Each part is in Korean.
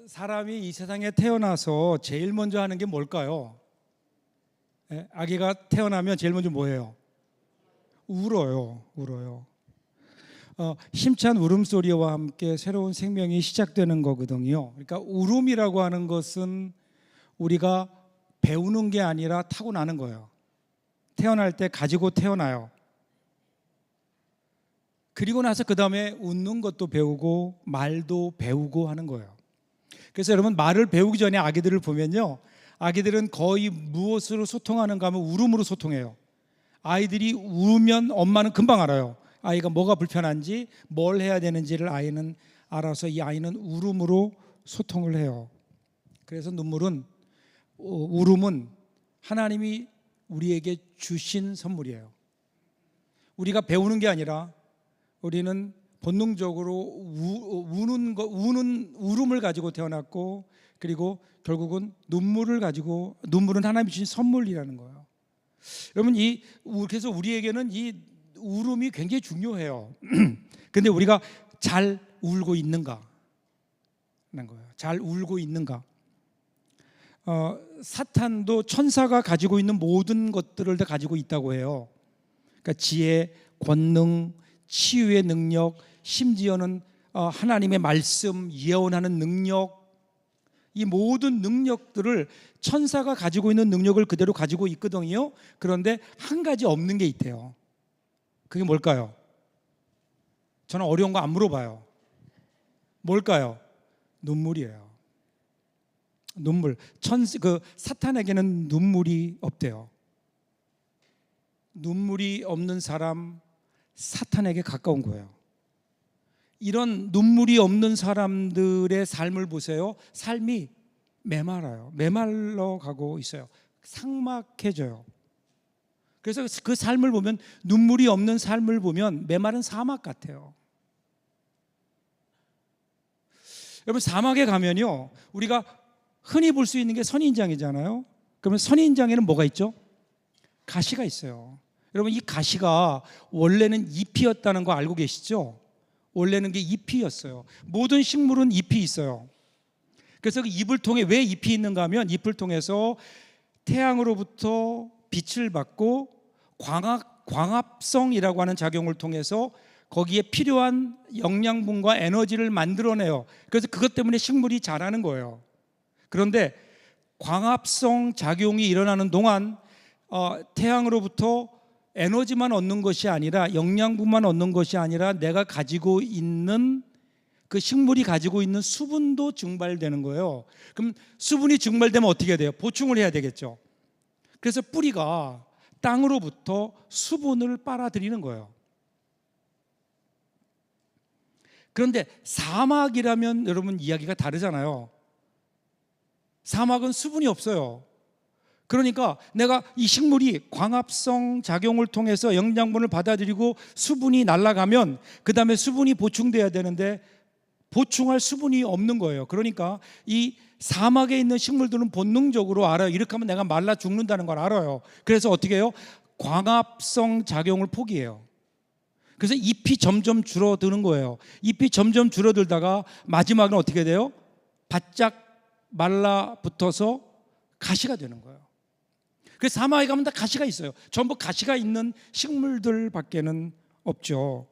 사람이 이 세상에 태어나서 제일 먼저 하는 게 뭘까요? 아기가 태어나면 제일 먼저 뭐예요? 울어요. 힘찬 울음소리와 함께 새로운 생명이 시작되는 거거든요. 그러니까 울음이라고 하는 것은 우리가 배우는 게 아니라 타고나는 거예요. 태어날 때 가지고 태어나요. 그리고 나서 그 다음에 웃는 것도 배우고 말도 배우고 하는 거예요. 그래서 여러분, 말을 배우기 전에 아기들을 보면요, 아기들은 거의 무엇으로 소통하는가 하면 울음으로 소통해요. 아이들이 울면 엄마는 금방 알아요. 아이가 뭐가 불편한지, 뭘 해야 되는지를 아이는 알아서 이 아이는 울음으로 소통을 해요. 그래서 울음은 하나님이 우리에게 주신 선물이에요. 우리가 배우는 게 아니라 우리는 본능적으로 우는 울음을 가지고 태어났고, 그리고 결국은 눈물은 하나님이 주신 선물이라는 거예요. 여러분, 그래서 우리에게는 이 울음이 굉장히 중요해요. 근데 우리가 잘 울고 있는가 하는 거예요. 잘 울고 있는가. 사탄도 천사가 가지고 있는 모든 것들을 다 가지고 있다고 해요. 그러니까 지혜, 권능, 치유의 능력, 심지어는 하나님의 말씀, 예언하는 능력, 이 모든 능력들을 천사가 가지고 있는 능력을 그대로 가지고 있거든요. 그런데 한 가지 없는 게 있대요. 그게 뭘까요? 저는 어려운 거 안 물어봐요. 뭘까요? 눈물이에요. 눈물. 사탄에게는 눈물이 없대요. 눈물이 없는 사람, 사탄에게 가까운 거예요. 이런 눈물이 없는 사람들의 삶을 보세요. 삶이 메말라요. 메말라 가고 있어요. 삭막해져요. 그래서 그 삶을 보면, 눈물이 없는 삶을 보면 메마른 사막 같아요. 여러분, 사막에 가면요, 우리가 흔히 볼 수 있는 게 선인장이잖아요. 그러면 선인장에는 뭐가 있죠? 가시가 있어요. 여러분, 이 가시가 원래는 잎이었다는 거 알고 계시죠? 원래는 게 잎이었어요. 모든 식물은 잎이 있어요. 그래서 그 잎을 통해, 왜 잎이 있는가 하면, 잎을 통해서 태양으로부터 빛을 받고 광합성이라고 하는 작용을 통해서 거기에 필요한 영양분과 에너지를 만들어내요. 그래서 그것 때문에 식물이 자라는 거예요. 그런데 광합성 작용이 일어나는 동안 태양으로부터 에너지만 얻는 것이 아니라, 영양분만 얻는 것이 아니라, 내가 가지고 있는, 그 식물이 가지고 있는 수분도 증발되는 거예요. 그럼 수분이 증발되면 어떻게 돼요? 보충을 해야 되겠죠. 그래서 뿌리가 땅으로부터 수분을 빨아들이는 거예요. 그런데 사막이라면 여러분, 이야기가 다르잖아요. 사막은 수분이 없어요. 그러니까 내가 이 식물이 광합성 작용을 통해서 영양분을 받아들이고 수분이 날아가면 그 다음에 수분이 보충돼야 되는데 보충할 수분이 없는 거예요. 그러니까 이 사막에 있는 식물들은 본능적으로 알아요. 이렇게 하면 내가 말라 죽는다는 걸 알아요. 그래서 어떻게 해요? 광합성 작용을 포기해요. 그래서 잎이 점점 줄어드는 거예요. 잎이 점점 줄어들다가 마지막은 어떻게 돼요? 바짝 말라붙어서 가시가 되는 거예요. 그래서 사막에 가면 다 가시가 있어요. 전부 가시가 있는 식물들밖에는 없죠.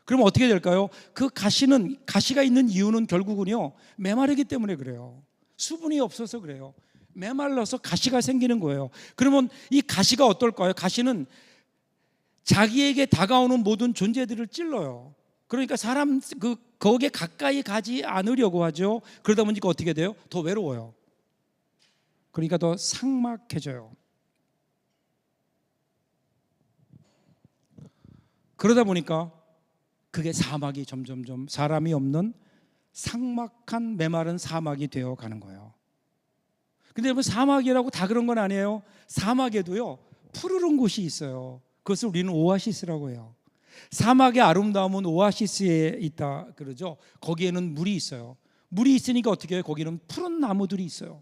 그럼 어떻게 될까요? 그 가시가 있는 이유는 결국은요, 메마르기 때문에 그래요. 수분이 없어서 그래요. 메말라서 가시가 생기는 거예요. 그러면 이 가시가 어떨까요? 가시는 자기에게 다가오는 모든 존재들을 찔러요. 그러니까 거기에 가까이 가지 않으려고 하죠. 그러다 보니까 어떻게 돼요? 더 외로워요. 그러니까 더 삭막해져요. 그러다 보니까 그게 사막이 점점점 사람이 없는 삭막한 메마른 사막이 되어 가는 거예요. 근데 여러분, 사막이라고 다 그런 건 아니에요. 사막에도요, 푸르른 곳이 있어요. 그것을 우리는 오아시스라고 해요. 사막의 아름다움은 오아시스에 있다 그러죠. 거기에는 물이 있어요. 물이 있으니까 어떻게 해요? 거기는 푸른 나무들이 있어요.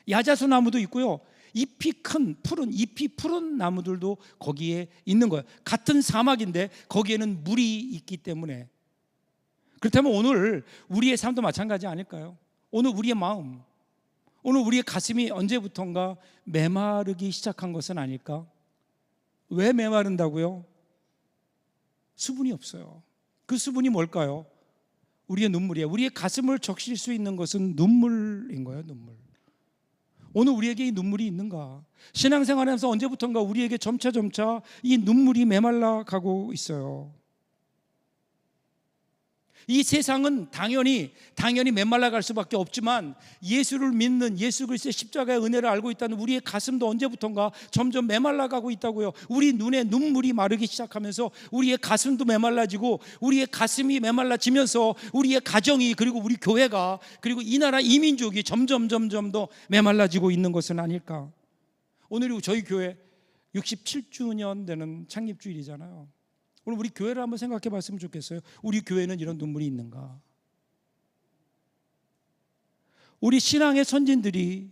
야자수 나무도 있고요, 잎이 푸른 나무들도 거기에 있는 거예요. 같은 사막인데 거기에는 물이 있기 때문에. 그렇다면 오늘 우리의 삶도 마찬가지 아닐까요? 오늘 우리의 마음, 오늘 우리의 가슴이 언제부턴가 메마르기 시작한 것은 아닐까? 왜 메마른다고요? 수분이 없어요. 그 수분이 뭘까요? 우리의 눈물이에요. 우리의 가슴을 적실 수 있는 것은 눈물인 거예요. 눈물. 오늘 우리에게 이 눈물이 있는가? 신앙생활하면서 언제부턴가 우리에게 점차 이 눈물이 메말라 가고 있어요. 이 세상은 당연히 메말라 갈 수밖에 없지만 예수를 믿는 예수 그리스도의 십자가의 은혜를 알고 있다는 우리의 가슴도 언제부턴가 점점 메말라 가고 있다고요. 우리 눈에 눈물이 마르기 시작하면서 우리의 가슴도 메말라지고 우리의 가슴이 메말라지면서 우리의 가정이 그리고 우리 교회가 그리고 이 나라 이민족이 점점 더 메말라지고 있는 것은 아닐까. 오늘이 저희 교회 67주년 되는 창립주일이잖아요. 오늘 우리 교회를 한번 생각해 봤으면 좋겠어요. 우리 교회는 이런 눈물이 있는가? 우리 신앙의 선진들이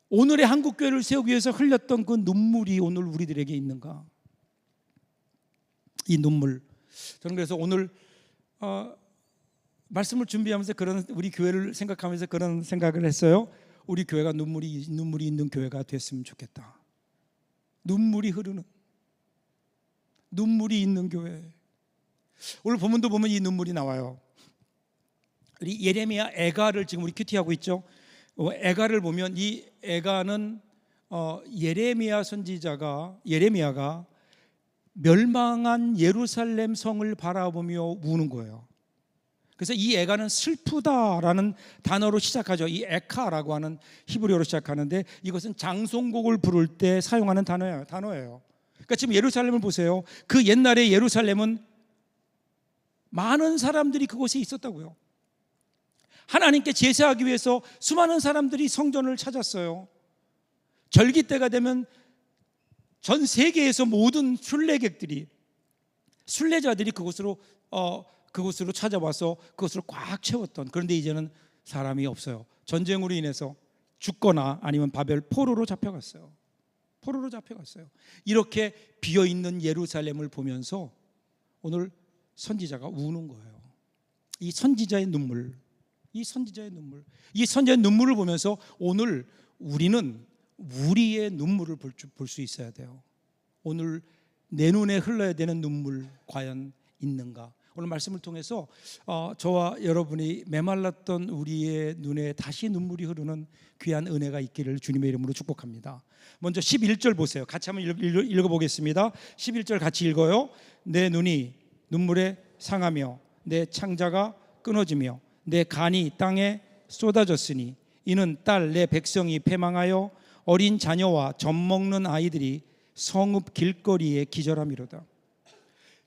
오늘의 한국 교회를 세우기 위해서 흘렸던 그 눈물이 오늘 우리들에게 있는가? 이 눈물. 저는 그래서 오늘 말씀을 준비하면서 그런 우리 교회를 생각하면서 그런 생각을 했어요. 우리 교회가 눈물이 있는 교회가 됐으면 좋겠다. 눈물이 흐르는, 눈물이 있는 교회. 오늘 본문도 보면 이 눈물이 나와요. 우리 예레미야 애가를 지금 우리 큐티하고 있죠. 애가를 보면 이 애가는 예레미야 선지자가 예레미야가 멸망한 예루살렘 성을 바라보며 우는 거예요. 그래서 이 애가는 슬프다라는 단어로 시작하죠. 이 에카라고 하는 히브리어로 시작하는데 이것은 장송곡을 부를 때 사용하는 단어예요. 그러니까 지금 예루살렘을 보세요. 그 옛날에 예루살렘은 많은 사람들이 그곳에 있었다고요. 하나님께 제사하기 위해서 수많은 사람들이 성전을 찾았어요. 절기 때가 되면 전 세계에서 모든 순례자들이 그곳으로 찾아와서 그것을 꽉 채웠던. 그런데 이제는 사람이 없어요. 전쟁으로 인해서 죽거나 아니면 바벨 포로로 잡혀갔어요. 이렇게 비어있는 예루살렘을 보면서 오늘 선지자가 우는 거예요. 이 선지자의 눈물을 보면서 오늘 우리는 우리의 눈물을 볼 수 있어야 돼요. 오늘 내 눈에 흘러야 되는 눈물 과연 있는가? 오늘 말씀을 통해서 저와 여러분이 메말랐던 우리의 눈에 다시 눈물이 흐르는 귀한 은혜가 있기를 주님의 이름으로 축복합니다. 먼저 11절 보세요. 같이 한번 읽어보겠습니다. 11절 같이 읽어요. 내 눈이 눈물에 상하며 내 창자가 끊어지며 내 간이 땅에 쏟아졌으니 이는 딸 내 백성이 패망하여 어린 자녀와 젖먹는 아이들이 성읍 길거리에 기절함이로다.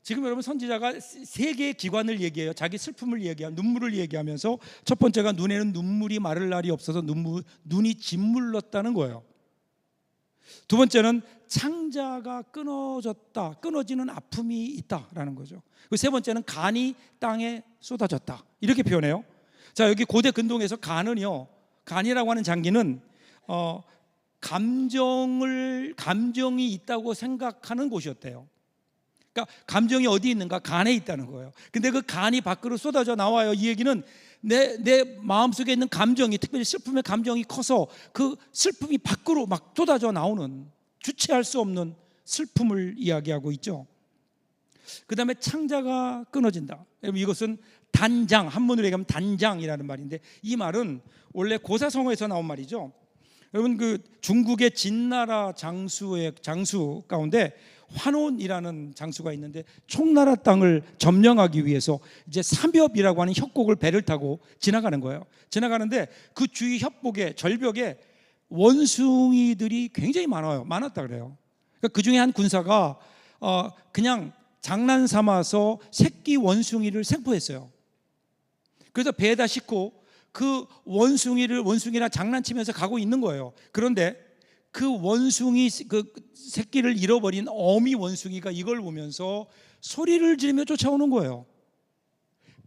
지금 여러분 선지자가 세 개의 기관을 얘기해요. 자기 슬픔을 눈물을 얘기하면서 첫 번째가 눈에는 눈물이 마를 날이 없어서 눈이 짓물렀다는 거예요. 두 번째는 창자가 끊어지는 아픔이 있다라는 거죠. 세 번째는 간이 땅에 쏟아졌다 이렇게 표현해요. 자, 여기 고대 근동에서 간이라고 하는 장기는 감정이 있다고 생각하는 곳이었대요. 그러니까 감정이 어디 있는가? 간에 있다는 거예요. 근데 그 간이 밖으로 쏟아져 나와요. 이 얘기는 내 마음속에 있는 감정이, 특별히 슬픔의 감정이 커서 그 슬픔이 밖으로 막 쏟아져 나오는, 주체할 수 없는 슬픔을 이야기하고 있죠. 그 다음에 창자가 끊어진다. 여러분, 이것은 단장, 한문으로 얘기하면 단장이라는 말인데 이 말은 원래 고사성어에서 나온 말이죠. 여러분, 그 중국의 진나라 장수 가운데 환온이라는 장수가 있는데 총나라 땅을 점령하기 위해서 이제 삼엽이라고 하는 협곡을 배를 타고 지나가는 거예요. 지나가는데 그 주위 절벽에 원숭이들이 굉장히 많았다 그래요. 그러니까 그 중에 한 군사가 그냥 장난 삼아서 새끼 원숭이를 생포했어요. 그래서 배에다 싣고 그 원숭이랑 장난치면서 가고 있는 거예요. 그런데 그 새끼를 잃어버린 어미 원숭이가 이걸 보면서 소리를 지르며 쫓아오는 거예요.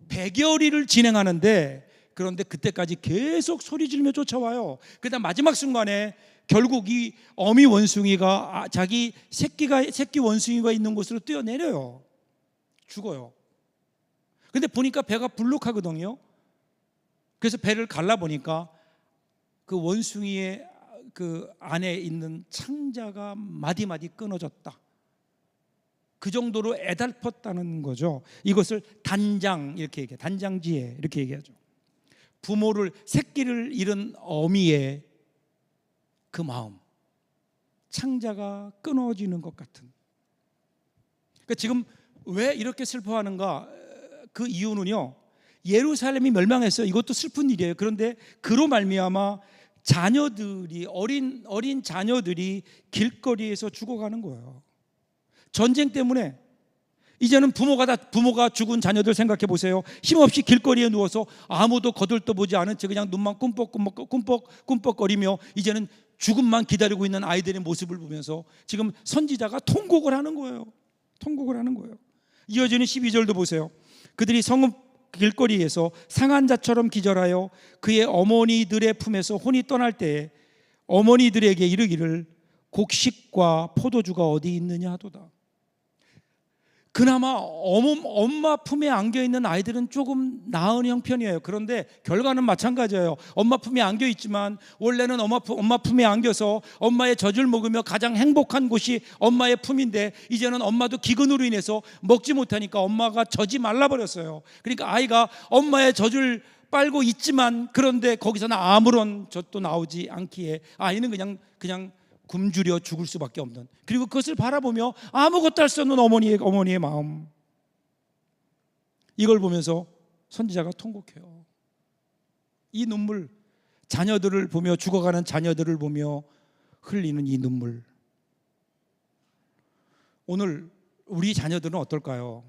백여리를 진행하는데 그런데 그때까지 계속 소리 지르며 쫓아와요. 그다음 마지막 순간에 결국 이 어미 원숭이가 자기 새끼 원숭이가 있는 곳으로 뛰어내려요. 죽어요. 근데 보니까 배가 불룩하거든요. 그래서 배를 갈라보니까 그 원숭이의 그 안에 있는 창자가 마디마디 끊어졌다. 그 정도로 애달펐다는 거죠. 이것을 단장, 이렇게 얘기해요. 단장지혜, 이렇게 얘기하죠. 부모를, 새끼를 잃은 어미의 그 마음, 창자가 끊어지는 것 같은. 그러니까 지금 왜 이렇게 슬퍼하는가? 그 이유는요, 예루살렘이 멸망했어요. 이것도 슬픈 일이에요. 그런데 그로 말미암아 자녀들이, 어린 자녀들이 길거리에서 죽어가는 거예요. 전쟁 때문에. 이제는 부모가 죽은 자녀들 생각해 보세요. 힘없이 길거리에 누워서 아무도 거들떠보지 않은 채 그냥 눈만 꿈뻑꿈뻑거리며 이제는 죽음만 기다리고 있는 아이들의 모습을 보면서 지금 선지자가 통곡을 하는 거예요. 통곡을 하는 거예요. 이어지는 12절도 보세요. 그들이 성읍 길거리에서 상한 자처럼 기절하여 그의 어머니들의 품에서 혼이 떠날 때에 어머니들에게 이르기를 곡식과 포도주가 어디 있느냐 하도다. 그나마 엄마 품에 안겨있는 아이들은 조금 나은 형편이에요. 그런데 결과는 마찬가지예요. 엄마 품에 안겨있지만 원래는 엄마 품에 안겨서 엄마의 젖을 먹으며 가장 행복한 곳이 엄마의 품인데 이제는 엄마도 기근으로 인해서 먹지 못하니까 엄마가 젖이 말라버렸어요. 그러니까 아이가 엄마의 젖을 빨고 있지만 그런데 거기서는 아무런 젖도 나오지 않기에 아이는 그냥 굶주려 죽을 수밖에 없는, 그리고 그것을 바라보며 아무것도 할 수 없는 어머니의 마음, 이걸 보면서 선지자가 통곡해요. 이 눈물, 자녀들을 보며, 죽어가는 자녀들을 보며 흘리는 이 눈물. 오늘 우리 자녀들은 어떨까요?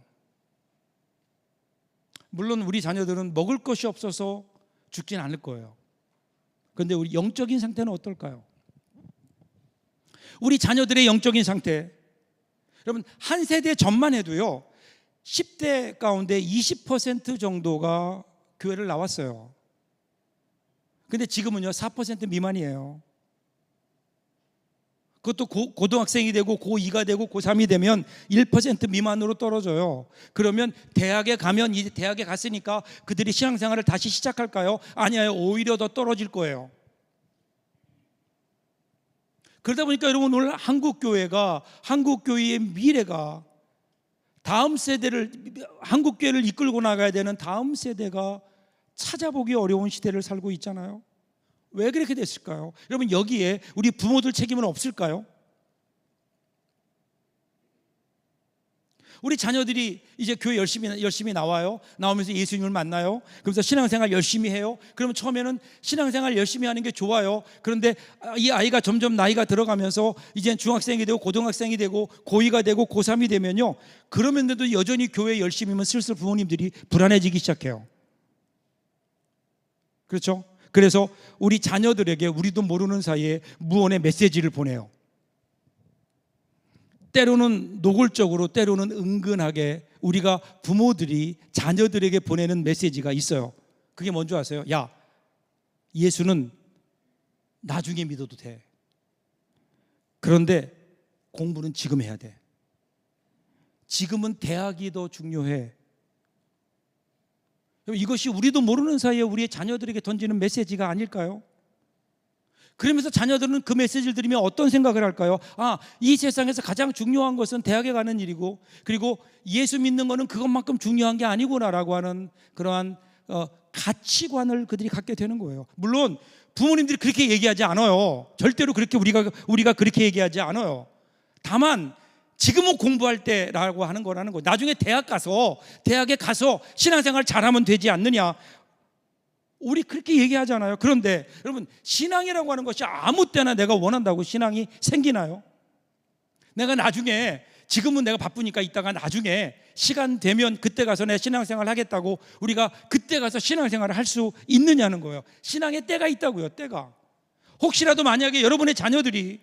물론 우리 자녀들은 먹을 것이 없어서 죽진 않을 거예요. 그런데 우리 영적인 상태는 어떨까요? 우리 자녀들의 영적인 상태, 여러분 한 세대 전만 해도요 10대 가운데 20% 정도가 교회를 나왔어요. 근데 지금은요 4% 미만이에요. 그것도 고등학생이 되고 고2가 되고 고3이 되면 1% 미만으로 떨어져요. 그러면 대학에 가면, 이제 대학에 갔으니까 그들이 신앙생활을 다시 시작할까요? 아니에요. 오히려 더 떨어질 거예요. 그러다 보니까 여러분 오늘 한국교회의 미래가, 다음 세대를, 한국교회를 이끌고 나가야 되는 다음 세대가 찾아보기 어려운 시대를 살고 있잖아요. 왜 그렇게 됐을까요? 여러분 여기에 우리 부모들 책임은 없을까요? 우리 자녀들이 이제 교회 열심히 나오면서 예수님을 만나요. 그러면서 신앙생활 열심히 해요. 그러면 처음에는 신앙생활 열심히 하는 게 좋아요. 그런데 이 아이가 점점 나이가 들어가면서 이제 중학생이 되고 고등학생이 되고 고2가 되고 고3이 되면요, 그러면서도 여전히 교회 열심히면 슬슬 부모님들이 불안해지기 시작해요. 그렇죠? 그래서 우리 자녀들에게 우리도 모르는 사이에 무언의 메시지를 보내요. 때로는 노골적으로, 때로는 은근하게 우리가 부모들이 자녀들에게 보내는 메시지가 있어요. 그게 뭔지 아세요? 야, 예수는 나중에 믿어도 돼. 그런데 공부는 지금 해야 돼. 지금은 대학이 더 중요해. 이것이 우리도 모르는 사이에 우리의 자녀들에게 던지는 메시지가 아닐까요? 그러면서 자녀들은 그 메시지를 들으면 어떤 생각을 할까요? 이 세상에서 가장 중요한 것은 대학에 가는 일이고, 그리고 예수 믿는 것은 그것만큼 중요한 게 아니구나라고 하는 그러한 가치관을 그들이 갖게 되는 거예요. 물론 부모님들이 그렇게 얘기하지 않아요. 절대로 그렇게 우리가 그렇게 얘기하지 않아요. 다만 지금은 공부할 때라고 하는 거라는 거예요. 나중에 대학에 가서 신앙생활 잘하면 되지 않느냐, 우리 그렇게 얘기하잖아요. 그런데 여러분, 신앙이라고 하는 것이 아무 때나 내가 원한다고 신앙이 생기나요? 내가 나중에, 지금은 내가 바쁘니까 이따가 나중에 시간 되면 그때 가서 내 신앙생활 하겠다고 우리가 그때 가서 신앙생활을 할 수 있느냐는 거예요. 신앙의 때가 있다고요. 때가. 혹시라도 만약에 여러분의 자녀들이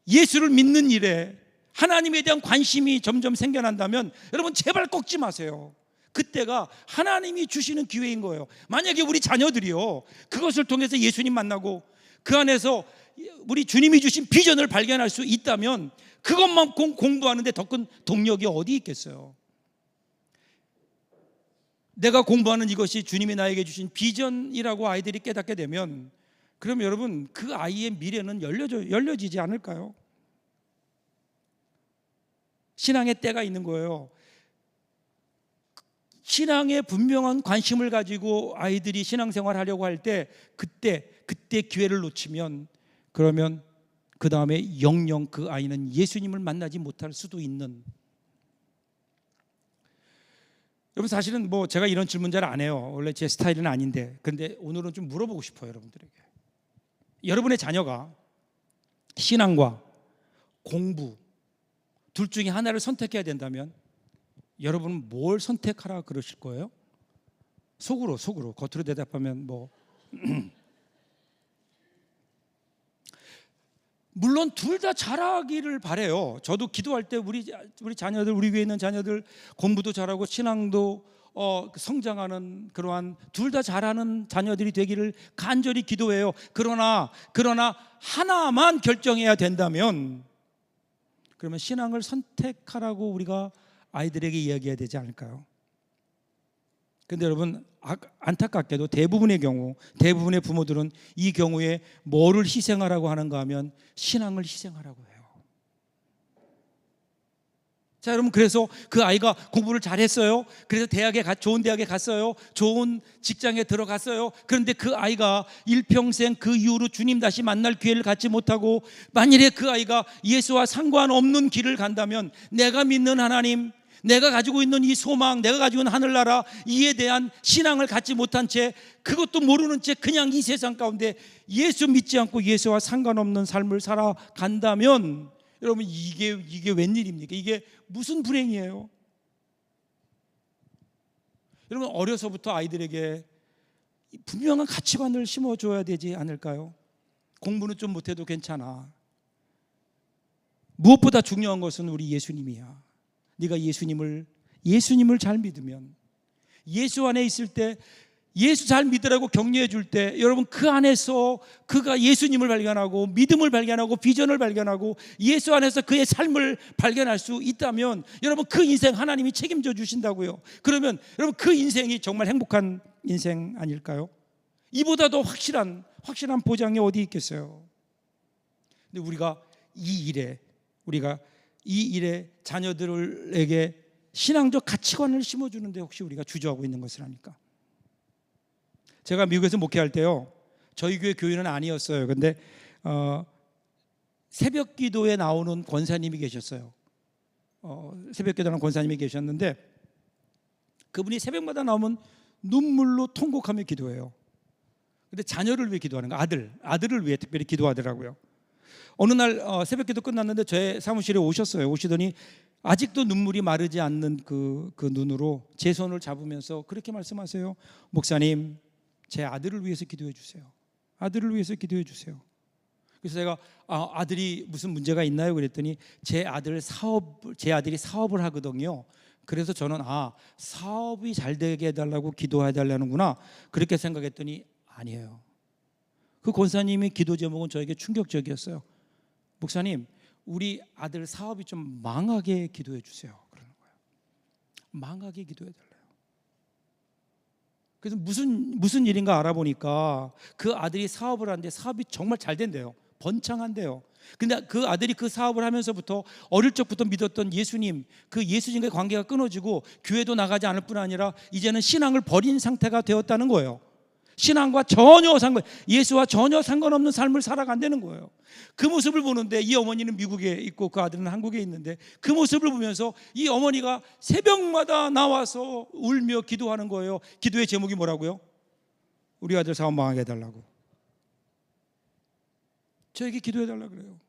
예수를 믿는 일에 하나님에 대한 관심이 점점 생겨난다면 여러분 제발 꺾지 마세요. 그때가 하나님이 주시는 기회인 거예요. 만약에 우리 자녀들이요 그것을 통해서 예수님 만나고 그 안에서 우리 주님이 주신 비전을 발견할 수 있다면 그것만 공부하는데 더 큰 동력이 어디 있겠어요? 내가 공부하는 이것이 주님이 나에게 주신 비전이라고 아이들이 깨닫게 되면, 그럼 여러분 그 아이의 미래는 열려지지 않을까요? 신앙의 때가 있는 거예요. 신앙에 분명한 관심을 가지고 아이들이 신앙생활 하려고 할 때 그때 기회를 놓치면, 그러면 그 다음에 영영 그 아이는 예수님을 만나지 못할 수도 있는. 여러분 사실은 뭐 제가 이런 질문 잘 안 해요. 원래 제 스타일은 아닌데, 그런데 오늘은 좀 물어보고 싶어요. 여러분들에게, 여러분의 자녀가 신앙과 공부 둘 중에 하나를 선택해야 된다면 여러분은 뭘 선택하라 그러실 거예요? 속으로 겉으로 대답하면 뭐 물론 둘 다 잘하기를 바래요. 저도 기도할 때 우리 자녀들, 우리 교회에 있는 자녀들 공부도 잘하고 신앙도 성장하는 그러한 둘 다 잘하는 자녀들이 되기를 간절히 기도해요. 그러나 하나만 결정해야 된다면, 그러면 신앙을 선택하라고 우리가 아이들에게 이야기해야 되지 않을까요? 근데 여러분 안타깝게도 대부분의 부모들은 이 경우에 뭐를 희생하라고 하는가 하면 신앙을 희생하라고 해요. 자, 여러분, 그래서 그 아이가 공부를 잘했어요. 그래서 좋은 대학에 갔어요. 좋은 직장에 들어갔어요. 그런데 그 아이가 일평생 그 이후로 주님 다시 만날 기회를 갖지 못하고, 만일에 그 아이가 예수와 상관없는 길을 간다면, 내가 믿는 하나님, 내가 가지고 있는 이 소망, 내가 가지고 있는 하늘나라, 이에 대한 신앙을 갖지 못한 채, 그것도 모르는 채 그냥 이 세상 가운데 예수 믿지 않고 예수와 상관없는 삶을 살아간다면, 여러분 이게 웬일입니까? 이게 무슨 불행이에요? 여러분 어려서부터 아이들에게 분명한 가치관을 심어줘야 되지 않을까요? 공부는 좀 못해도 괜찮아. 무엇보다 중요한 것은 우리 예수님이야. 네가 예수님을 잘 믿으면, 예수 안에 있을 때, 예수 잘 믿으라고 격려해 줄 때, 여러분 그 안에서 그가 예수님을 발견하고 믿음을 발견하고 비전을 발견하고 예수 안에서 그의 삶을 발견할 수 있다면, 여러분 그 인생 하나님이 책임져 주신다고요. 그러면 여러분 그 인생이 정말 행복한 인생 아닐까요? 이보다 더 확실한 보장이 어디 있겠어요? 근데 우리가 이 일에 자녀들에게 신앙적 가치관을 심어주는데 혹시 우리가 주저하고 있는 것을 아닐까? 제가 미국에서 목회할 때요, 저희 교회 교인은 아니었어요. 근데 새벽 기도에 나오는 권사님이 계셨어요. 새벽 기도 하는 권사님이 계셨는데, 그분이 새벽마다 나오면 눈물로 통곡하며 기도해요. 근데 자녀를 위해 기도하는 거, 아들을 위해 특별히 기도하더라고요. 어느 날 새벽 기도 끝났는데 제 사무실에 오셨어요. 오시더니 아직도 눈물이 마르지 않는 그 눈으로 제 손을 잡으면서 그렇게 말씀하세요. 목사님, 제 아들을 위해서 기도해 주세요. 아들을 위해서 기도해 주세요. 그래서 제가 아들이 무슨 문제가 있나요? 그랬더니 제 아들이 사업을 하거든요. 그래서 저는 사업이 잘 되게 해달라고 기도해 달라는구나, 그렇게 생각했더니 아니에요. 그 권사님의 기도 제목은 저에게 충격적이었어요. 목사님, 우리 아들 사업이 좀 망하게 기도해 주세요. 그러는 거예요. 망하게 기도해 달라요. 그래서 무슨 일인가 알아보니까 그 아들이 사업을 하는데 사업이 정말 잘 된대요. 번창한대요. 근데 그 아들이 그 사업을 하면서부터 어릴 적부터 믿었던 예수님, 그 예수님과의 관계가 끊어지고 교회도 나가지 않을 뿐 아니라 이제는 신앙을 버린 상태가 되었다는 거예요. 신앙과 예수와 전혀 상관없는 삶을 살아간다는 거예요. 그 모습을 보는데, 이 어머니는 미국에 있고 그 아들은 한국에 있는데, 그 모습을 보면서 이 어머니가 새벽마다 나와서 울며 기도하는 거예요. 기도의 제목이 뭐라고요? 우리 아들 사업 망하게 해달라고. 저에게 기도해달라 그래요.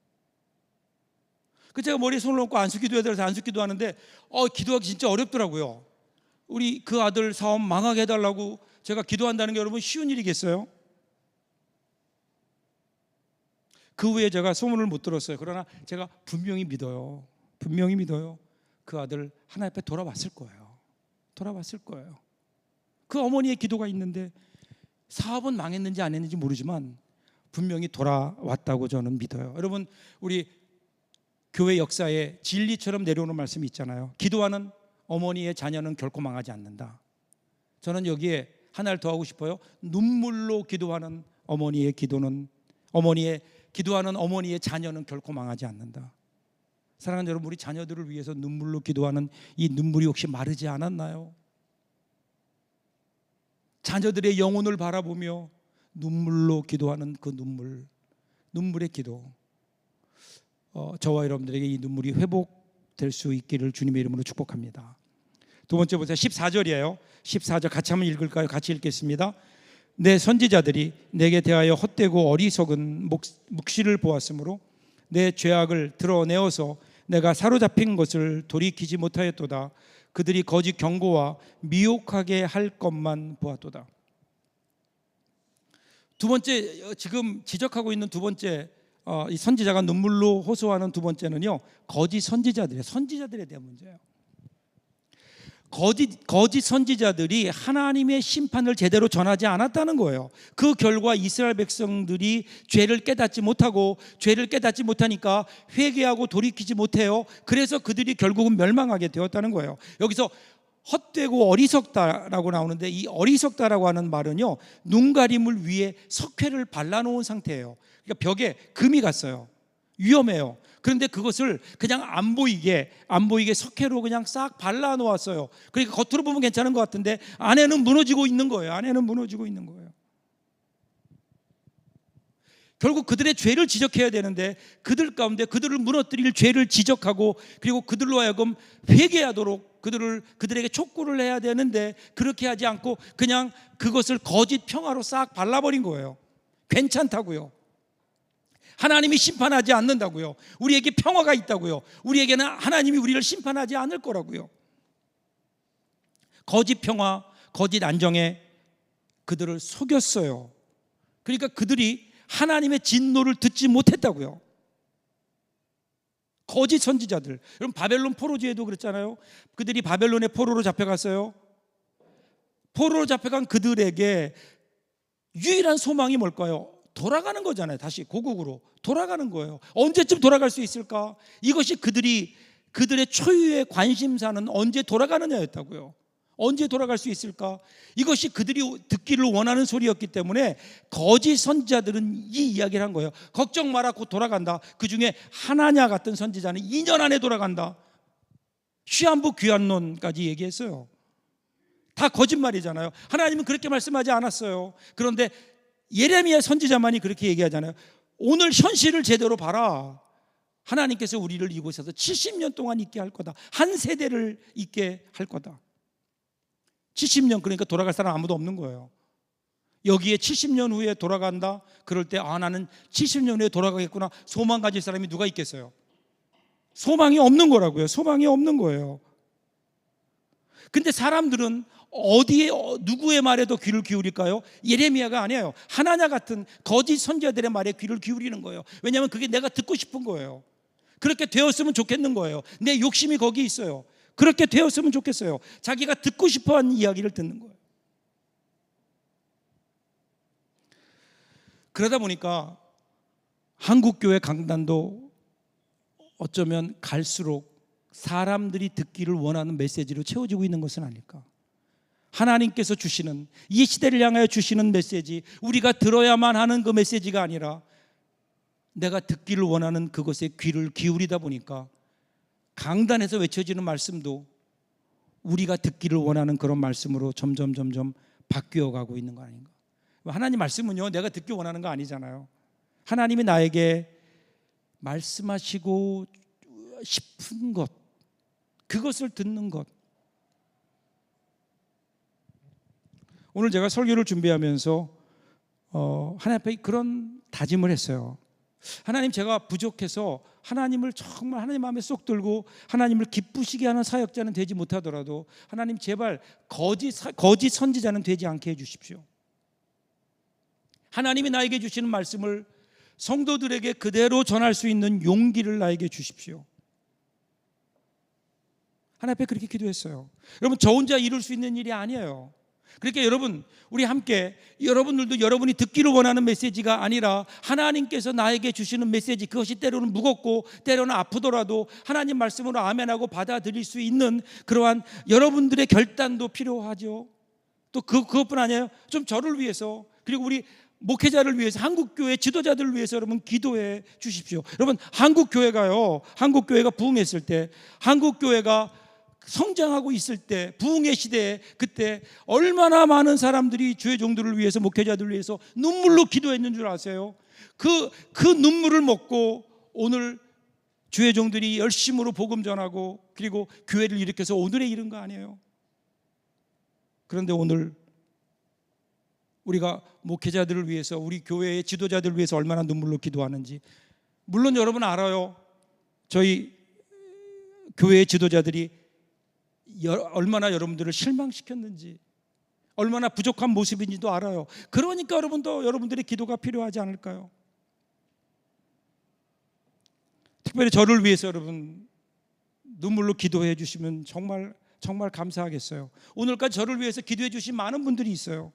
그 제가 머리에 손을 얹고 안수기도 해달라서 안수기도 하는데 기도하기 진짜 어렵더라고요. 우리 그 아들 사업 망하게 해달라고 제가 기도한다는 게 여러분 쉬운 일이겠어요? 그 후에 제가 소문을 못 들었어요. 그러나 제가 분명히 믿어요. 그 아들 하나님 앞에 돌아왔을 거예요. 그 어머니의 기도가 있는데, 사업은 망했는지 안 했는지 모르지만 분명히 돌아왔다고 저는 믿어요. 여러분, 우리 교회 역사에 진리처럼 내려오는 말씀이 있잖아요. 기도하는 어머니의 자녀는 결코 망하지 않는다. 저는 여기에 하나를 더 하고 싶어요. 눈물로 기도하는 어머니의 기도는, 기도하는 어머니의 자녀는 결코 망하지 않는다. 사랑하는 여러분, 우리 자녀들을 위해서 눈물로 기도하는 이 눈물이 혹시 마르지 않았나요? 자녀들의 영혼을 바라보며 눈물로 기도하는 그 눈물의 기도, 저와 여러분들에게 이 눈물이 회복될 수 있기를 주님의 이름으로 축복합니다. 두 번째 보세요. 14절이에요. 14절 같이 한번 읽을까요? 같이 읽겠습니다. 내 선지자들이 내게 대하여 헛되고 어리석은 묵시를 보았으므로 내 죄악을 드러내어서 내가 사로잡힌 것을 돌이키지 못하였도다. 그들이 거짓 경고와 미혹하게 할 것만 보았도다. 두 번째, 지금 지적하고 있는 두 번째, 이 선지자가 눈물로 호소하는 두 번째는요, 거짓 선지자들에 대한 문제예요. 거짓 선지자들이 하나님의 심판을 제대로 전하지 않았다는 거예요. 그 결과 이스라엘 백성들이 죄를 깨닫지 못하니까 회개하고 돌이키지 못해요. 그래서 그들이 결국은 멸망하게 되었다는 거예요. 여기서 헛되고 어리석다라고 나오는데, 이 어리석다라고 하는 말은요, 눈가림을 위해 석회를 발라놓은 상태예요. 그러니까 벽에 금이 갔어요. 위험해요. 그런데 그것을 그냥 안 보이게 석회로 그냥 싹 발라놓았어요. 그러니까 겉으로 보면 괜찮은 것 같은데 안에는 무너지고 있는 거예요. 결국 그들의 죄를 지적해야 되는데, 그들 가운데 그들을 무너뜨릴 죄를 지적하고, 그리고 그들로 하여금 회개하도록 그들에게 촉구를 해야 되는데, 그렇게 하지 않고 그냥 그것을 거짓 평화로 싹 발라버린 거예요. 괜찮다고요. 하나님이 심판하지 않는다고요. 우리에게 평화가 있다고요. 우리에게는 하나님이 우리를 심판하지 않을 거라고요. 거짓 평화, 거짓 안정에 그들을 속였어요. 그러니까 그들이 하나님의 진노를 듣지 못했다고요. 거짓 선지자들. 여러분, 바벨론 포로지에도 그랬잖아요. 그들이 바벨론의 포로로 잡혀갔어요. 포로로 잡혀간 그들에게 유일한 소망이 뭘까요? 돌아가는 거잖아요. 다시 고국으로 돌아가는 거예요. 언제쯤 돌아갈 수 있을까? 이것이 그들의 초유의 관심사는 언제 돌아가느냐였다고요. 언제 돌아갈 수 있을까? 이것이 그들이 듣기를 원하는 소리였기 때문에 거짓 선지자들은 이 이야기를 한 거예요. 걱정 마라, 곧 돌아간다. 그 중에 하나냐 같은 선지자는 2년 안에 돌아간다. 시한부 귀환론까지 얘기했어요. 다 거짓말이잖아요. 하나님은 그렇게 말씀하지 않았어요. 그런데 예레미야 선지자만이 그렇게 얘기하잖아요. 오늘 현실을 제대로 봐라. 하나님께서 우리를 이곳에서 70년 동안 있게 할 거다. 한 세대를 있게 할 거다. 70년, 그러니까 돌아갈 사람 아무도 없는 거예요. 여기에 70년 후에 돌아간다. 그럴 때 나는 70년 후에 돌아가겠구나. 소망 가질 사람이 누가 있겠어요? 소망이 없는 거라고요. 소망이 없는 거예요. 근데 사람들은 어디에 누구의 말에도 귀를 기울일까요? 예레미야가 아니에요. 하나냐 같은 거짓 선지자들의 말에 귀를 기울이는 거예요. 왜냐하면 그게 내가 듣고 싶은 거예요. 그렇게 되었으면 좋겠는 거예요. 내 욕심이 거기 있어요. 그렇게 되었으면 좋겠어요. 자기가 듣고 싶어하는 이야기를 듣는 거예요. 그러다 보니까 한국교회 강단도 어쩌면 갈수록 사람들이 듣기를 원하는 메시지로 채워지고 있는 것은 아닐까. 하나님께서 주시는, 이 시대를 향하여 주시는 메시지, 우리가 들어야만 하는 그 메시지가 아니라 내가 듣기를 원하는 그것에 귀를 기울이다 보니까 강단에서 외쳐지는 말씀도 우리가 듣기를 원하는 그런 말씀으로 점점 바뀌어가고 있는 거 아닌가. 하나님 말씀은요, 내가 듣기 원하는 거 아니잖아요. 하나님이 나에게 말씀하시고 싶은 것, 그것을 듣는 것. 오늘 제가 설교를 준비하면서 하나님 앞에 그런 다짐을 했어요. 하나님, 제가 부족해서 하나님을 정말 하나님 마음에 쏙 들고 하나님을 기쁘시게 하는 사역자는 되지 못하더라도 하나님, 제발 거짓 선지자는 되지 않게 해주십시오. 하나님이 나에게 주시는 말씀을 성도들에게 그대로 전할 수 있는 용기를 나에게 주십시오. 하나님 앞에 그렇게 기도했어요. 여러분, 저 혼자 이룰 수 있는 일이 아니에요. 그러니까 여러분, 우리 함께, 여러분들도 여러분이 듣기를 원하는 메시지가 아니라 하나님께서 나에게 주시는 메시지, 그것이 때로는 무겁고 때로는 아프더라도 하나님 말씀으로 아멘하고 받아들일 수 있는 그러한 여러분들의 결단도 필요하죠. 또 그것뿐 아니에요. 좀 저를 위해서, 그리고 우리 목회자를 위해서, 한국교회 지도자들을 위해서 여러분 기도해 주십시오. 여러분 한국교회가 부흥했을 때, 한국교회가 성장하고 있을 때, 부흥의 시대에 그때 얼마나 많은 사람들이 주의 종들을 위해서, 목회자들을 위해서 눈물로 기도했는 줄 아세요? 그 눈물을 먹고 오늘 주의 종들이 열심으로 복음 전하고 그리고 교회를 일으켜서 오늘에 이른 거 아니에요? 그런데 오늘 우리가 목회자들을 위해서, 우리 교회의 지도자들을 위해서 얼마나 눈물로 기도하는지, 물론 여러분 알아요. 저희 교회의 지도자들이 얼마나 여러분들을 실망시켰는지, 얼마나 부족한 모습인지도 알아요. 그러니까 여러분도 여러분들의 기도가 필요하지 않을까요? 특별히 저를 위해서 여러분 눈물로 기도해 주시면 정말 감사하겠어요. 오늘까지 저를 위해서 기도해 주신 많은 분들이 있어요.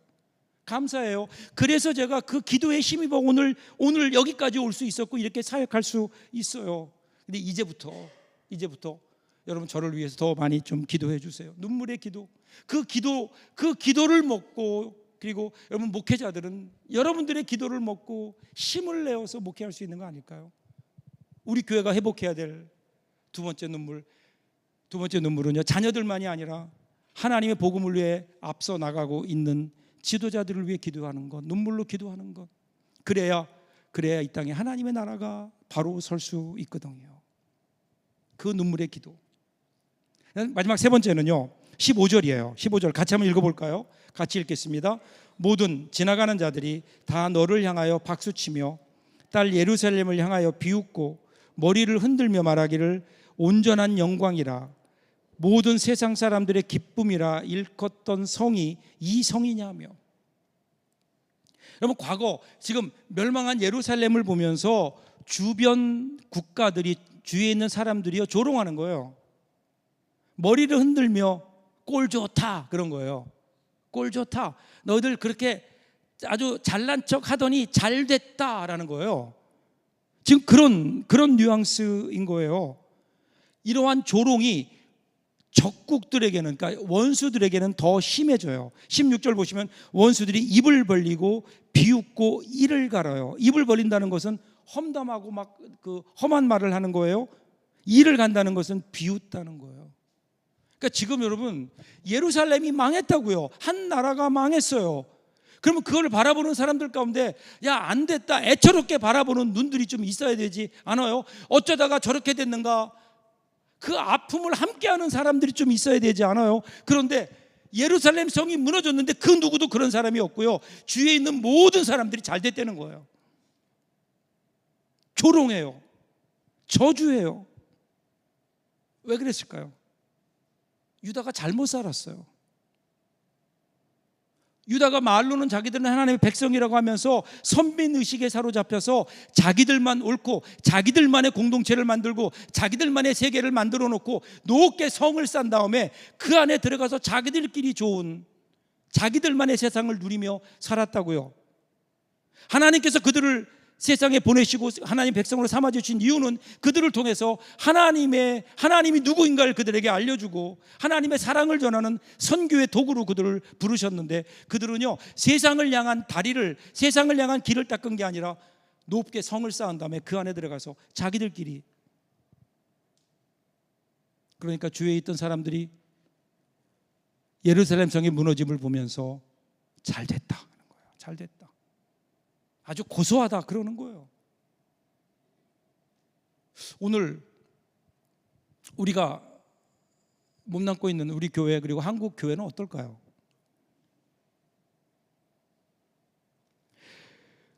감사해요. 그래서 제가 그 기도에 힘입어 오늘 여기까지 올 수 있었고 이렇게 사역할 수 있어요. 근데 이제부터 여러분 저를 위해서 더 많이 좀 기도해 주세요. 눈물의 기도. 그 기도를 먹고, 그리고 여러분 목회자들은 여러분들의 기도를 먹고 힘을 내어서 목회할 수 있는 거 아닐까요? 우리 교회가 회복해야 될 두 번째 눈물은요, 자녀들만이 아니라 하나님의 복음을 위해 앞서 나가고 있는 지도자들을 위해 기도하는 것, 눈물로 기도하는 것. 그래야 이 땅에 하나님의 나라가 바로 설 수 있거든요. 그 눈물의 기도. 마지막 세 번째는요, 15절이에요. 15절 같이 한번 읽어볼까요? 같이 읽겠습니다. 모든 지나가는 자들이 다 너를 향하여 박수치며 딸 예루살렘을 향하여 비웃고 머리를 흔들며 말하기를 온전한 영광이라, 모든 세상 사람들의 기쁨이라 일컫던 성이 이 성이냐며. 여러분 과거 지금 멸망한 예루살렘을 보면서 주변 국가들이, 주위에 있는 사람들이요 조롱하는 거예요. 머리를 흔들며 꼴 좋다 그런 거예요. 꼴 좋다. 너희들 그렇게 아주 잘난 척 하더니 잘 됐다라는 거예요. 지금 그런 뉘앙스인 거예요. 이러한 조롱이 적국들에게는, 그러니까 원수들에게는 더 심해져요. 16절 보시면 원수들이 입을 벌리고 비웃고 이를 갈아요. 입을 벌린다는 것은 험담하고 막 그 험한 말을 하는 거예요. 이를 간다는 것은 비웃다는 거예요. 그러니까 지금 여러분 예루살렘이 망했다고요. 한 나라가 망했어요. 그러면 그걸 바라보는 사람들 가운데 야, 안 됐다 애처롭게 바라보는 눈들이 좀 있어야 되지 않아요? 어쩌다가 저렇게 됐는가? 그 아픔을 함께하는 사람들이 좀 있어야 되지 않아요? 그런데 예루살렘 성이 무너졌는데 그 누구도 그런 사람이 없고요, 주위에 있는 모든 사람들이 잘 됐다는 거예요. 조롱해요. 저주해요. 왜 그랬을까요? 유다가 잘못 살았어요. 유다가 말로는 자기들은 하나님의 백성이라고 하면서 선민의식에 사로잡혀서 자기들만 옳고 자기들만의 공동체를 만들고 자기들만의 세계를 만들어 놓고 높게 성을 쌓은 다음에 그 안에 들어가서 자기들끼리 좋은 자기들만의 세상을 누리며 살았다고요. 하나님께서 그들을 세상에 보내시고 하나님 백성으로 삼아주신 이유는 그들을 통해서 하나님이 누구인가를 그들에게 알려주고 하나님의 사랑을 전하는 선교의 도구로 그들을 부르셨는데, 그들은요 세상을 향한 길을 닦은 게 아니라 높게 성을 쌓은 다음에 그 안에 들어가서 자기들끼리, 그러니까 주위에 있던 사람들이 예루살렘 성의 무너짐을 보면서 잘 됐다 하는 거예요. 잘 됐다. 아주 고소하다 그러는 거예요. 오늘 우리가 몸담고 있는 우리 교회 그리고 한국 교회는 어떨까요?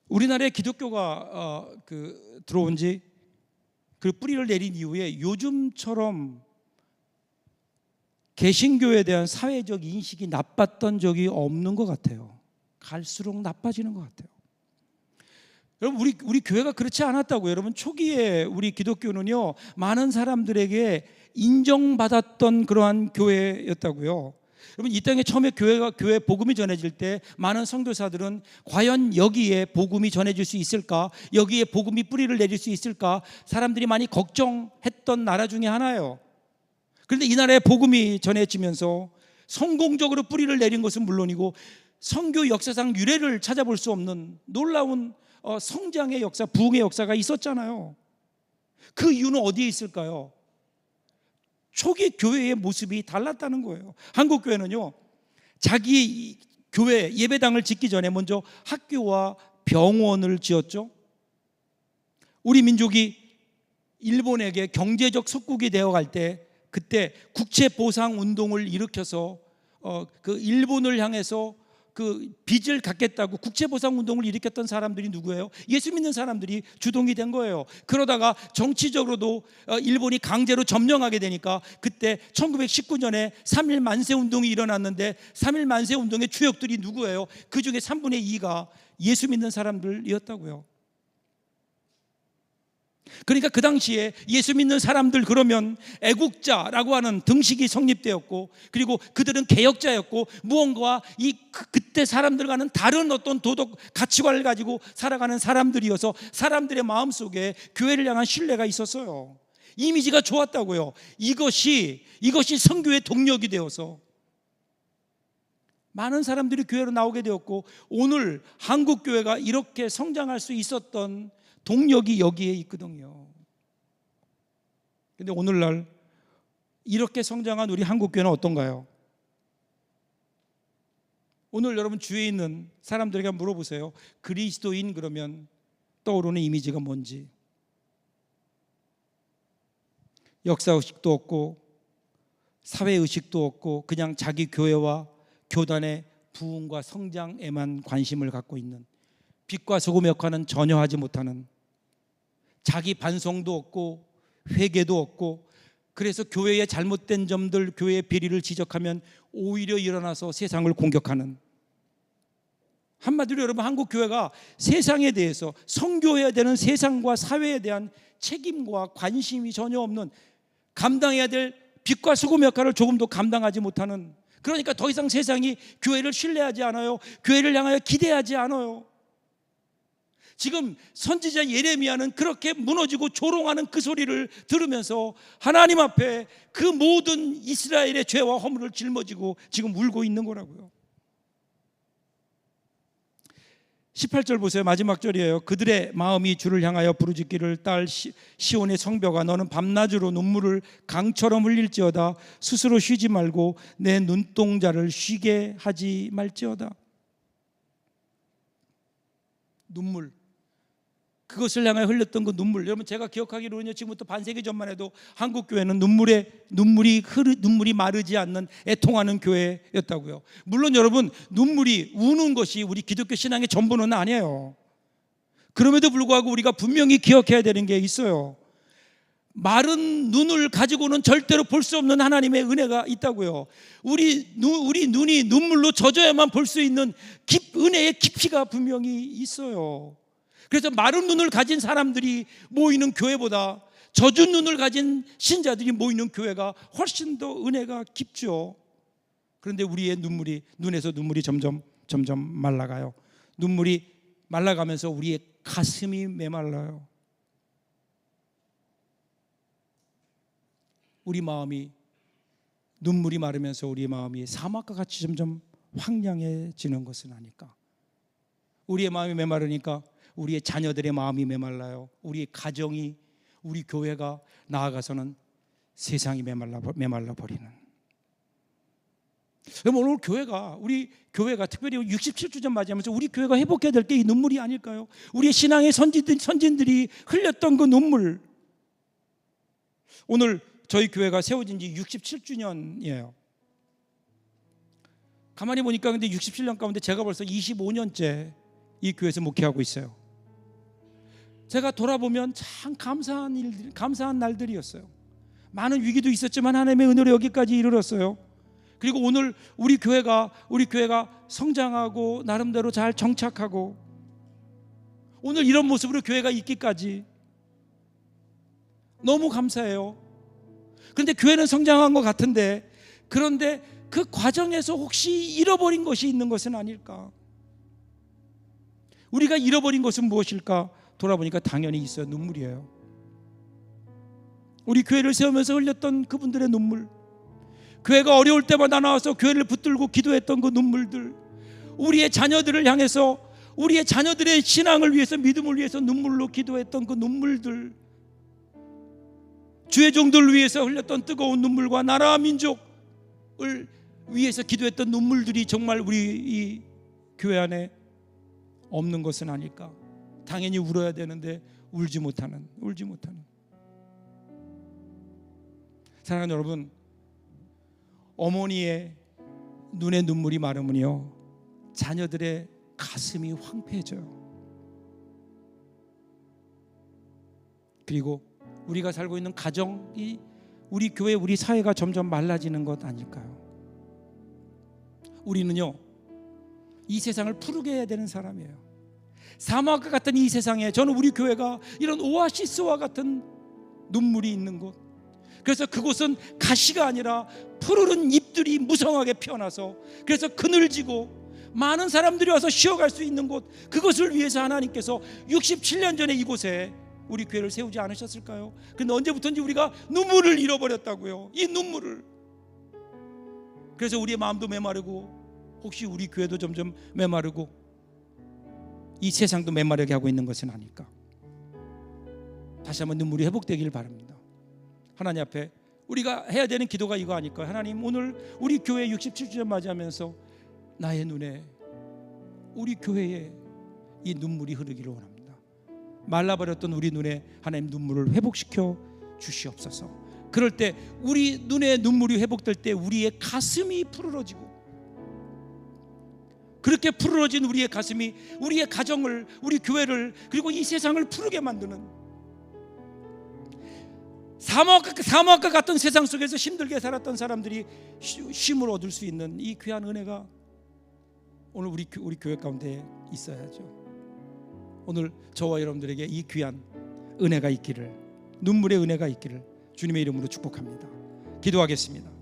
우리나라에 기독교가 들어온 지 그 뿌리를 내린 이후에 요즘처럼 개신교에 대한 사회적 인식이 나빴던 적이 없는 것 같아요. 갈수록 나빠지는 것 같아요. 여러분 우리 교회가 그렇지 않았다고요. 여러분 초기에 우리 기독교는요 많은 사람들에게 인정받았던 그러한 교회였다고요. 여러분 이 땅에 처음에 교회 복음이 전해질 때 많은 선교사들은 과연 여기에 복음이 전해질 수 있을까, 여기에 복음이 뿌리를 내릴 수 있을까, 사람들이 많이 걱정했던 나라 중에 하나예요. 그런데 이 나라에 복음이 전해지면서 성공적으로 뿌리를 내린 것은 물론이고 선교 역사상 유래를 찾아볼 수 없는 놀라운 성장의 역사, 부흥의 역사가 있었잖아요. 그 이유는 어디에 있을까요? 초기 교회의 모습이 달랐다는 거예요. 한국 교회는요, 자기 교회 예배당을 짓기 전에 먼저 학교와 병원을 지었죠. 우리 민족이 일본에게 경제적 속국이 되어갈 때 그때 국채 보상 운동을 일으켜서 그 일본을 향해서 그 빚을 갚겠다고 국채 보상 운동을 일으켰던 사람들이 누구예요? 예수 믿는 사람들이 주동이 된 거예요. 그러다가 정치적으로도 일본이 강제로 점령하게 되니까 그때 1919년에 3.1 만세 운동이 일어났는데 3.1 만세 운동의 주역들이 누구예요? 그 중에 3분의 2가 예수 믿는 사람들이었다고요. 그러니까 그 당시에 예수 믿는 사람들 그러면 애국자라고 하는 등식이 성립되었고, 그리고 그들은 개혁자였고, 무언가 그때 사람들과는 다른 어떤 도덕 가치관을 가지고 살아가는 사람들이어서 사람들의 마음속에 교회를 향한 신뢰가 있었어요. 이미지가 좋았다고요. 이것이 선교의 동력이 되어서 많은 사람들이 교회로 나오게 되었고, 오늘 한국 교회가 이렇게 성장할 수 있었던 동력이 여기에 있거든요. 그런데 오늘날 이렇게 성장한 우리 한국 교회는 어떤가요? 오늘 여러분 주위에 있는 사람들에게 물어보세요. 그리스도인 그러면 떠오르는 이미지가 뭔지. 역사의식도 없고 사회의식도 없고 그냥 자기 교회와 교단의 부흥과 성장에만 관심을 갖고 있는, 빛과 소금의 역할은 전혀 하지 못하는, 자기 반성도 없고 회개도 없고, 그래서 교회의 잘못된 점들, 교회의 비리를 지적하면 오히려 일어나서 세상을 공격하는, 한마디로 여러분 한국 교회가 세상에 대해서, 선교해야 되는 세상과 사회에 대한 책임과 관심이 전혀 없는, 감당해야 될 빛과 소금의 역할을 조금도 감당하지 못하는, 그러니까 더 이상 세상이 교회를 신뢰하지 않아요. 교회를 향하여 기대하지 않아요. 지금 선지자 예레미야는 그렇게 무너지고 조롱하는 그 소리를 들으면서 하나님 앞에 그 모든 이스라엘의 죄와 허물을 짊어지고 지금 울고 있는 거라고요. 18절 보세요. 마지막 절이에요. 그들의 마음이 주를 향하여 부르짖기를, 딸 시온의 성벽아, 너는 밤낮으로 눈물을 강처럼 흘릴지어다. 스스로 쉬지 말고 내 눈동자를 쉬게 하지 말지어다. 눈물, 그것을 향해 흘렸던 그 눈물, 여러분 제가 기억하기로는요, 지금부터 반세기 전만 해도 한국 교회는 눈물이 마르지 않는 애통하는 교회였다고요. 물론 여러분, 눈물이 우는 것이 우리 기독교 신앙의 전부는 아니에요. 그럼에도 불구하고 우리가 분명히 기억해야 되는 게 있어요. 마른 눈을 가지고는 절대로 볼 수 없는 하나님의 은혜가 있다고요. 우리 눈이 눈물로 젖어야만 볼 수 있는 은혜의 깊이가 분명히 있어요. 그래서 마른 눈을 가진 사람들이 모이는 교회보다 젖은 눈을 가진 신자들이 모이는 교회가 훨씬 더 은혜가 깊죠. 그런데 우리의 눈에서 눈물이 점점 말라가요. 눈물이 말라가면서 우리의 가슴이 메말라요. 우리 마음이, 눈물이 마르면서 우리 마음이 사막과 같이 점점 황량해지는 것은 아닐까. 우리의 마음이 메마르니까 우리의 자녀들의 마음이 메말라요. 우리의 가정이, 우리 교회가, 나아가서는 세상이 메말라 버리는. 오늘 우리 교회가 특별히 67주년 맞이하면서 우리 교회가 회복해야 될 게 이 눈물이 아닐까요? 우리의 신앙의 선진들이 흘렸던 그 눈물. 오늘 저희 교회가 세워진 지 67주년이에요. 가만히 보니까 근데 67년 가운데 제가 벌써 25년째 이 교회에서 목회하고 있어요. 제가 돌아보면 참 감사한 날들이었어요. 많은 위기도 있었지만 하나님의 은혜로 여기까지 이르렀어요. 그리고 오늘 우리 교회가 성장하고 나름대로 잘 정착하고 오늘 이런 모습으로 교회가 있기까지 너무 감사해요. 그런데 교회는 성장한 것 같은데, 그런데 그 과정에서 혹시 잃어버린 것이 있는 것은 아닐까? 우리가 잃어버린 것은 무엇일까? 돌아보니까 당연히 있어요. 눈물이에요. 우리 교회를 세우면서 흘렸던 그분들의 눈물, 교회가 어려울 때마다 나와서 교회를 붙들고 기도했던 그 눈물들, 우리의 자녀들을 향해서, 우리의 자녀들의 신앙을 위해서, 믿음을 위해서 눈물로 기도했던 그 눈물들, 주의 종들을 위해서 흘렸던 뜨거운 눈물과 나라와 민족을 위해서 기도했던 눈물들이 정말 우리 이 교회 안에 없는 것은 아닐까. 당연히 울어야 되는데 울지 못하는. 사랑하는 여러분, 어머니의 눈에 눈물이 마르면요, 자녀들의 가슴이 황폐해져요. 그리고 우리가 살고 있는 가정이, 우리 교회, 우리 사회가 점점 말라지는 것 아닐까요? 우리는요, 이 세상을 푸르게 해야 되는 사람이에요. 사막과 같은 이 세상에 저는 우리 교회가 이런 오아시스와 같은 눈물이 있는 곳, 그래서 그곳은 가시가 아니라 푸르른 잎들이 무성하게 피어나서, 그래서 그늘지고 많은 사람들이 와서 쉬어갈 수 있는 곳, 그것을 위해서 하나님께서 67년 전에 이곳에 우리 교회를 세우지 않으셨을까요? 근데 언제부터인지 우리가 눈물을 잃어버렸다고요. 이 눈물을. 그래서 우리의 마음도 메마르고, 혹시 우리 교회도 점점 메마르고 이 세상도 메마르게 하고 있는 것은 아닐까. 다시 한번 눈물이 회복되기를 바랍니다. 하나님 앞에 우리가 해야 되는 기도가 이거 아닐까요? 하나님, 오늘 우리 교회 67주년 맞이하면서 나의 눈에, 우리 교회에 이 눈물이 흐르기를 원합니다. 말라버렸던 우리 눈에 하나님 눈물을 회복시켜 주시옵소서. 그럴 때 우리 눈에 눈물이 회복될 때 우리의 가슴이 푸르러지고, 그렇게 푸르러진 우리의 가슴이 우리의 가정을, 우리 교회를, 그리고 이 세상을 푸르게 만드는, 사막과 같은 세상 속에서 힘들게 살았던 사람들이 쉼을 얻을 수 있는 이 귀한 은혜가 오늘 우리 교회 가운데 있어야죠. 오늘 저와 여러분들에게 이 귀한 은혜가 있기를, 눈물의 은혜가 있기를 주님의 이름으로 축복합니다. 기도하겠습니다.